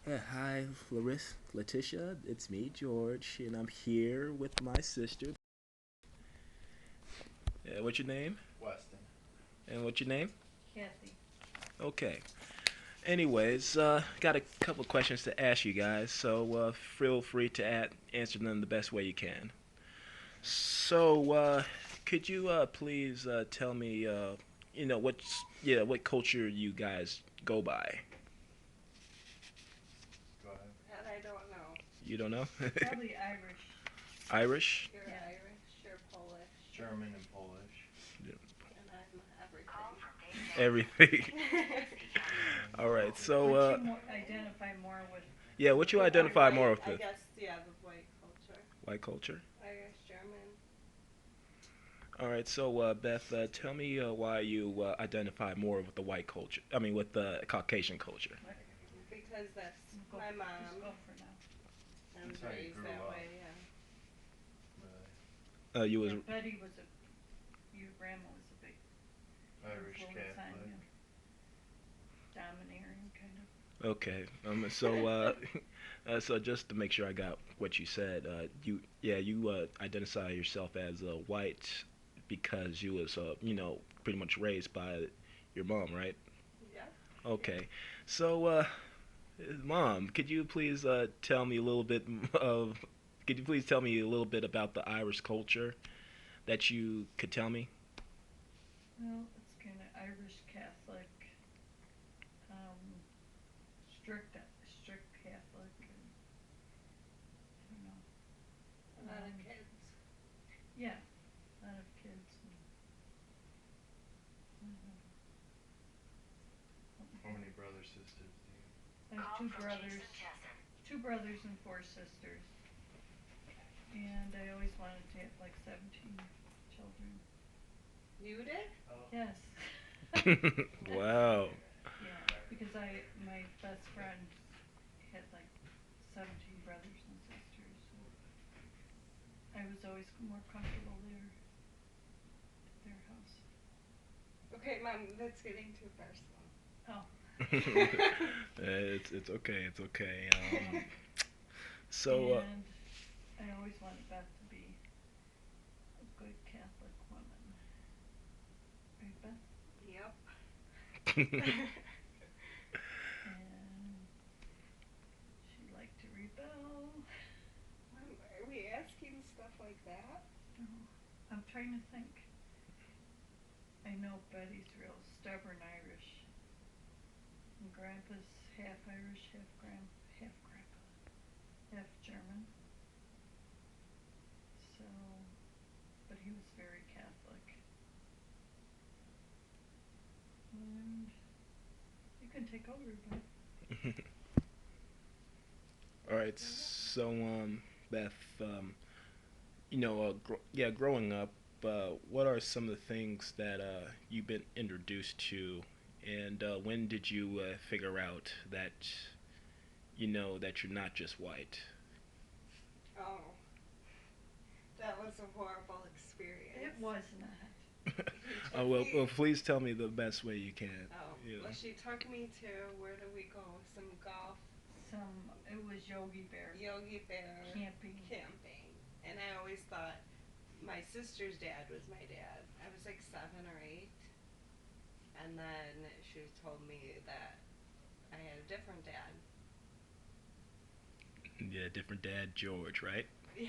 Hi, Larissa, Letitia. It's me, George, and I'm here with my sister. What's your name? Weston. And what's your name? Kathy. Okay. Anyways, got a couple questions to ask you guys, so feel free to answer them the best way you can. So, could you please tell me, what culture you guys go by? Go ahead. That I don't know. You don't know? Probably Irish. Irish? You're Yeah. Irish, you're Polish, German and Polish. and I'm everything. Everything. And All right. Celtic. So, What you identify more with? yeah, what you With identify more white, with I the guess, yeah, the white culture. white culture? Irish, German. All right. So, Beth, tell me why you identify more with the white culture. I mean, with the Caucasian culture. Because that's my mom. Go for now. I was That's how you raised grew that up. way, yeah. Really. You was Yeah, Betty was your grandma was a big Irish influence on Catholic. you. Domineering, kind of. okay. So just to make sure I got what you said, you identify yourself as white because you was pretty much raised by your mom, right? Yeah. Okay. So, Mom, could you please tell me a little bit of could you please tell me a little bit about the Irish culture that you could tell me? Well, it's kind of Irish Catholic, um, strict Catholic, and I don't know. A lot of kids. Yeah, a lot of kids. How many brothers, sisters do you? I have two brothers and four sisters, and I always wanted to have like 17 children. You did? Oh. Yes. Wow. Yeah, because my best friend had like 17 brothers and sisters. So I was always more comfortable there at their house. Okay, Mom, that's getting too personal. Oh. It's okay. It's okay. So, And I always wanted Beth to be a good Catholic woman. Right, Beth? Yep. And she liked to rebel. Are we asking stuff like that? Oh, I'm trying to think. I know Betty's real stubborn Irish. And Grandpa's half Irish, half Grandpa, half German. So, but he was very Catholic. And you can take over, Beth. all right. So, Beth, growing up, what are some of the things that you've been introduced to, and when did you figure out that that you're not just white? Oh, that was a horrible experience. It was not. Well, please tell me the best way you can. Oh, You well, she took me to, where did we go? Some golf. It was Yogi Bear. Yogi Bear. Camping. And I always thought my sister's dad was my dad. I was like 7 or 8. And then she told me that I had a different dad. Yeah, different dad, George, right? Yeah.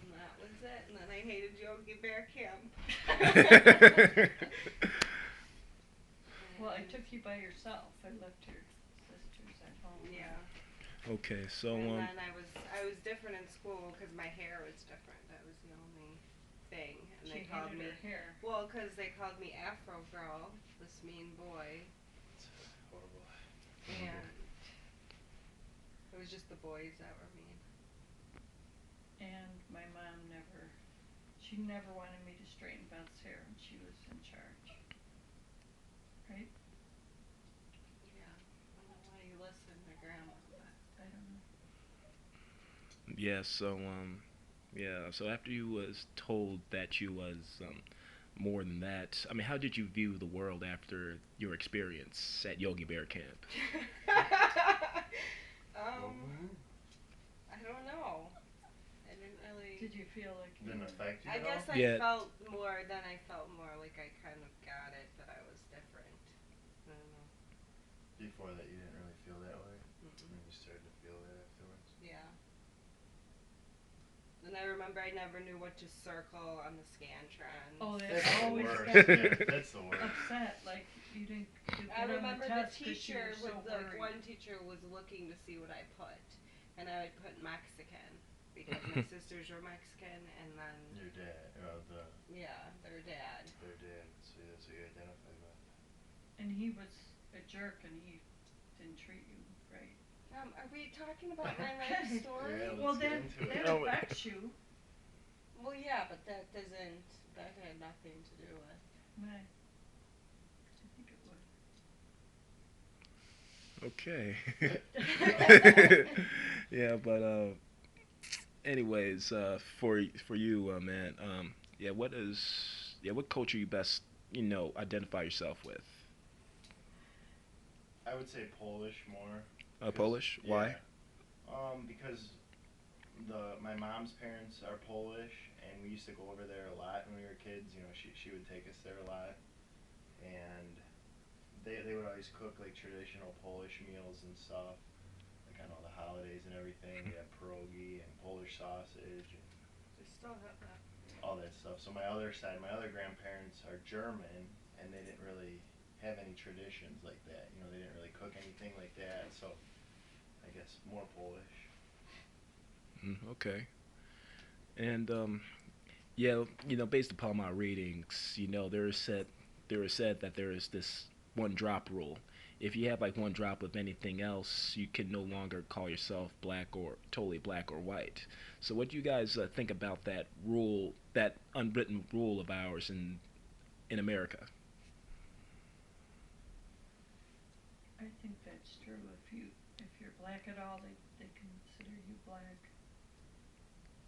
And that was it. And then I hated Yogi Bear Camp. Well, I took you by yourself. I left your sisters at home. Yeah. Okay, so And then I was different in school because my hair was different. That was the only thing. And they called me her hair. Well, because they called me Afro Girl, this mean boy. It's horrible. And it was just the boys that were mean. And my mom she never wanted me to straighten Beth's hair, and she was in charge. Right? Yeah. I don't know why you listen to Grandma, but I don't know. yeah, so so after you was told that you was more than that, I mean, how did you view the world after your experience at Yogi Bear Camp? I guess know? I Yeah. felt more, then I felt more like I kind of got it, that I was different. I don't know. Before that, you didn't really feel that way, Mm-mm. and then you started to feel it afterwards. Yeah. And I remember I never knew what to circle on the Scantron. Oh, that That's the always worst. got me Yeah, that's the worst. upset. Like you didn't do I good on remember the the test 'cause you teacher were so would, like, worried. one teacher was looking to see what I put, and I would put Mexican because my sisters were Mexican, and then Your dad, yeah, their dad. their dad. So that's what you identified with. And he was a jerk, and he didn't treat you right. Are we talking about my life story? Yeah, Well, let's get that into it. that Oh, affects you. Well, yeah, but that had nothing to do with. Right. I think it would. Okay. Yeah, but anyways, for you, man, yeah, what culture you best identify yourself with? I would say Polish more. Polish? Why? Yeah. Because my mom's parents are Polish, and we used to go over there a lot when we were kids. You know, she would take us there a lot, and they would always cook like traditional Polish meals and stuff, like on all the holidays and everything. They had pierogi and Polish sausage and They still have that. all that stuff. So my other side, my other grandparents are German, and they didn't really have any traditions like that. You know, they didn't really cook anything like that. So I guess more Polish. Okay. And yeah, based upon my readings, there is said that there is this one drop rule. If you have like one drop of anything else, you can no longer call yourself black or totally black or white. So, what do you guys think about that rule, that unwritten rule of ours in America? I think that's true. If you're black at all, they consider you black.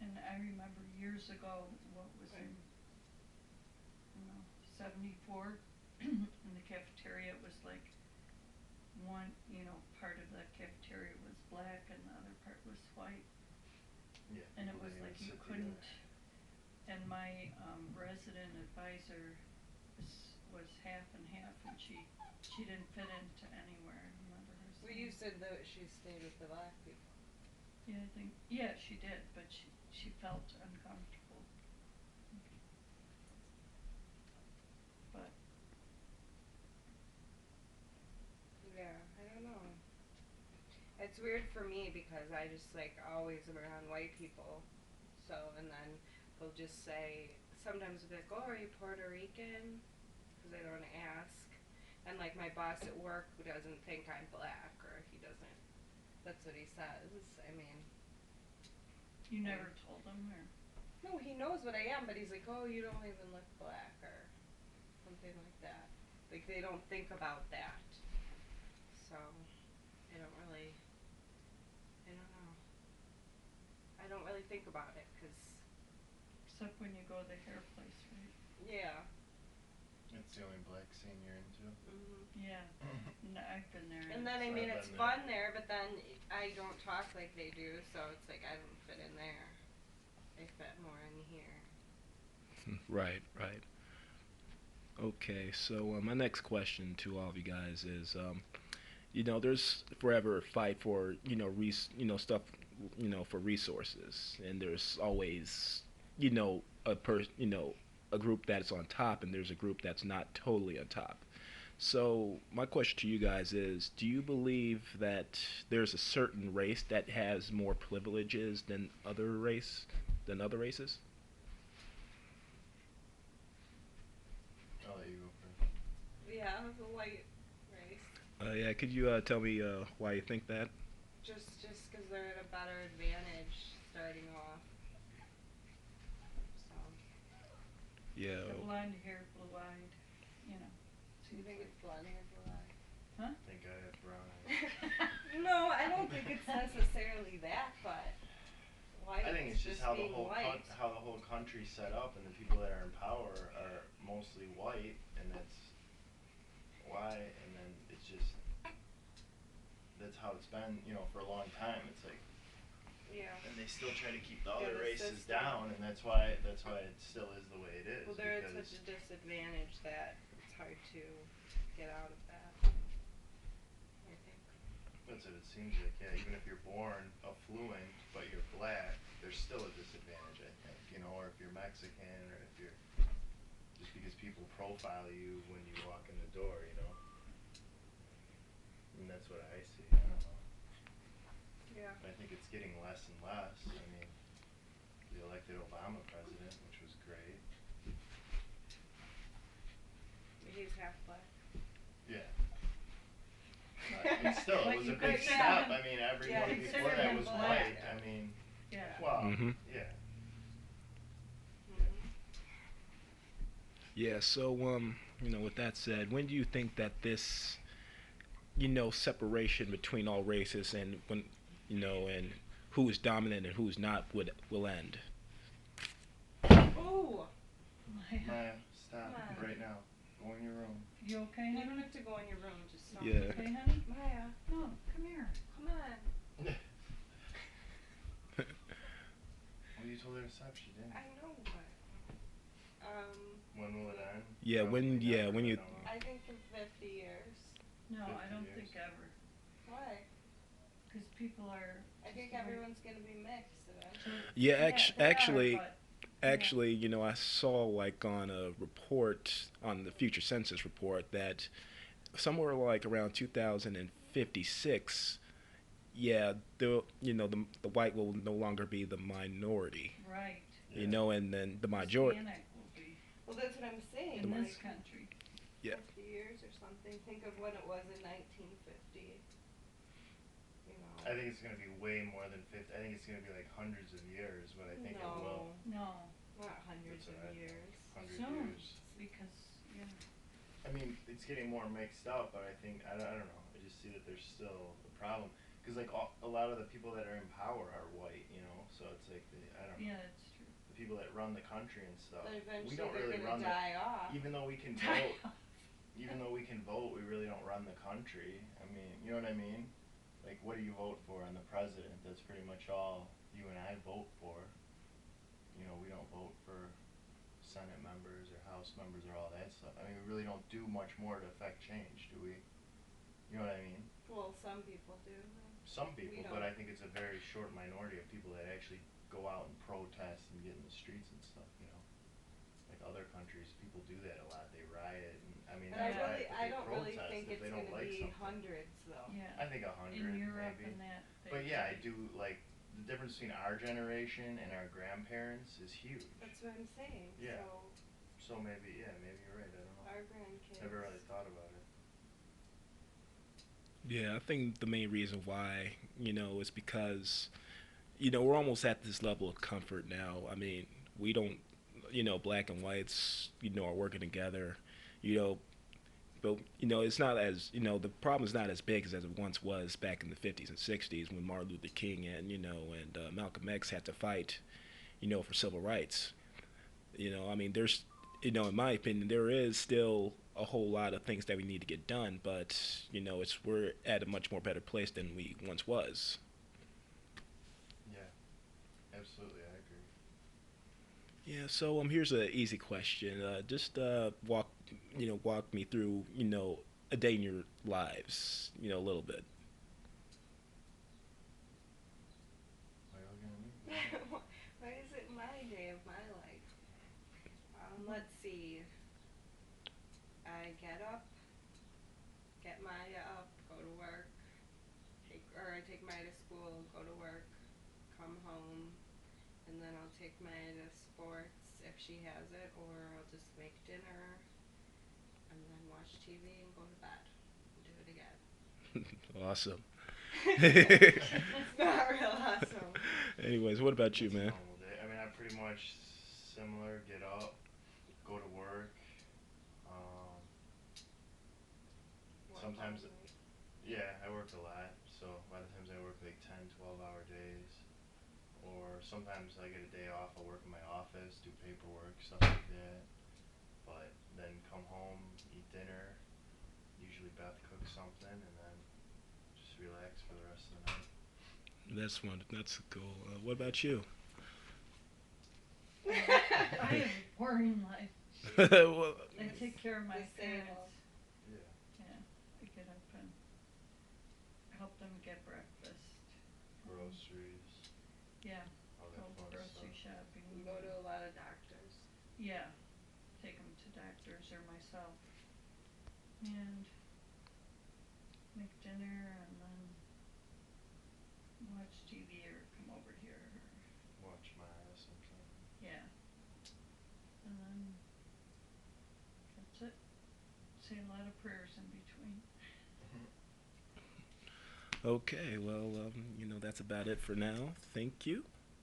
And I remember years ago, what was in, you know, 74, in the cafeteria, it was like one, part of the cafeteria was black and the other part was white. Yeah. And it people was didn't like even you sit couldn't, together. and my resident advisor was half and half, and she didn't fit into anywhere. I remember her Well, saying. you said that she stayed with the black people. Yeah, she did, but she felt uncomfortable. But Yeah, I don't know. It's weird for me because I just like always am around white people. So, and then they'll just say, sometimes they'll be like, oh, are you Puerto Rican? Because they don't ask. And like my boss at work who doesn't think I'm black, or he doesn't, that's what he says. I mean. you never told him, or? No, he knows what I am, but he's like, oh, you don't even look black, or something like that. Like they don't think about that. So, I don't really, I don't know. I don't really think about it, because. Except when you go to the hair place, right? Yeah. It's the only black scene you're into. Mhm. Yeah. No, I've been there. And then I mean I've it's been fun there, but then I don't talk like they do, so it's like I don't fit in there. I fit more in here. Right, right. Okay, so my next question to all of you guys is, there's forever a fight for stuff, for resources, and there's always a group that's on top, and there's a group that's not totally on top. So my question to you guys is, do you believe that there's a certain race that has more privileges than other races? I'll let you go first. Yeah, the white race. Yeah, could you tell me why you think that? Just because they're at a better advantage starting off. So. Yeah. The blonde hair, blue-eyed, Do you think it's blonde hair, blue eye? Huh? I think I have brown eyes. No, I don't think it's necessarily that, but white. I think it's just how the being whole white. how the whole country's set up, and the people that are in power are mostly white, and that's why. And then it's just that's how it's been, for a long time. It's like Yeah. and they still try to keep the Yeah, other the races system. down, and that's why it still is the way it is. Well, they're at because such a disadvantage that it's hard to get out of that. I think. that's what it seems like. Yeah, even if you're born affluent but you're black, there's still a disadvantage. I think, or if you're Mexican, or if you're just because people profile you when you walk in the door. And that's what I see. I don't know. Yeah. But I think it's getting less and less. I mean, we elected Obama president, which was great. He's half black. Yeah. I mean, still, But it was you a big consider step. him- I mean, everyone Yeah, you before consider that him was black. white. I mean, Yeah. well, Mhm. yeah. Mm-hmm. Yeah. So with that said, when do you think that this separation between all races and and who is dominant and who's not will end? Oh, Maya, stop Come on. right now. Go in your room. You okay, you honey? don't have to go in your room. Just stop. Yeah. Okay, honey? Maya, No, come here. come on. Well, you told her to stop. She didn't. I know, but When will it end? Yeah, when- Probably yeah, never, when I you- don't know. I think in 50 years. No, I 50 don't years. think ever. Why? Because people are. I think just everyone's gonna be mixed eventually. Yeah, they are, actually, but, I saw like on a report on the future census report that somewhere like around 2056, yeah, the white will no longer be the minority, right. Yeah. and then the majority. Hispanic will be Well, that's what I'm saying. in like this country. Yeah. 50 years or something. Think of what it was in 1950. I think it's gonna be way more than 50. I think it's gonna be like hundreds of years, but I think it will. No, Not hundreds That's of what I- years. 100 soon. years. Because, I mean, it's getting more mixed up, but I think I don't know. I just see that there's still a problem because like a lot of the people that are in power are white, So it's like I don't know. yeah, that's true. The people that run the country and stuff. But eventually We don't they're really gonna run die off. even though we can vote. Even though we can vote, we really don't run the country. I mean, you know what I mean? Like, what do you vote for on the president? That's pretty much all you and I vote for. We don't vote for Senate members or House members or all that stuff. I mean, we really don't do much more to affect change, do we? You know what I mean? Well, some people do. Some people, We but I don't. think it's a very short minority of people that actually go out and protest and get in the streets and stuff. Like other countries, people do that a lot. They riot, and I mean, But I not riot, but I they don't really protest think if it's they don't gonna like be something. hundreds though. Yeah. I think 100 In Europe maybe. and that. But yeah, I do like the difference between our generation and our grandparents is huge. That's what I'm saying. Yeah. So So maybe you're right. I don't know. our grandkids. Never really thought about it. Yeah, I think the main reason why, is because, we're almost at this level of comfort now. I mean, we don't, black and whites, are working together, but, it's not as, the problem is not as big as it once was back in the 50s and 60s when Martin Luther King and Malcolm X had to fight, for civil rights. I mean, there's, in my opinion, there is still a whole lot of things that we need to get done, but we're at a much more better place than we once was. Yeah, absolutely, I agree. Yeah. So here's an easy question. Just walk me through a day in your lives, a little bit. Why are you looking at me? Why is it my day of my life? Let's see. I get up, get Maya up, go to work, I take Maya to school, go to work, come home, and then I'll take Maya to sports if she has it, or I'll just make dinner, and then watch TV and go to bed and do it again. Awesome. It's not real awesome. Anyways, what about you, It's a man? normal day. I mean, I'm pretty much similar. Get up, go to work. Sometimes, yeah, I work a lot, so a lot of times I work like 10, 12-hour days. Or sometimes I get a day off, I'll work in my office, do paperwork, stuff like that. But then come home, eat dinner. Usually Beth cooks something, and then just relax for the rest of the night. That's one. That's cool. What about you? I have a boring life. Well, I take care of my Disabled. parents. Yeah. Yeah, I get up and help them get breakfast. Groceries. Yeah, All go that fun grocery stuff. shopping. You go to a lot of doctors. Yeah, take them to doctors or myself. And make dinner and then watch TV or come over here. Or, Watch Maya sometime. yeah, and then that's it. Say a lot of prayers in between. okay, well, that's about it for now. Thank you.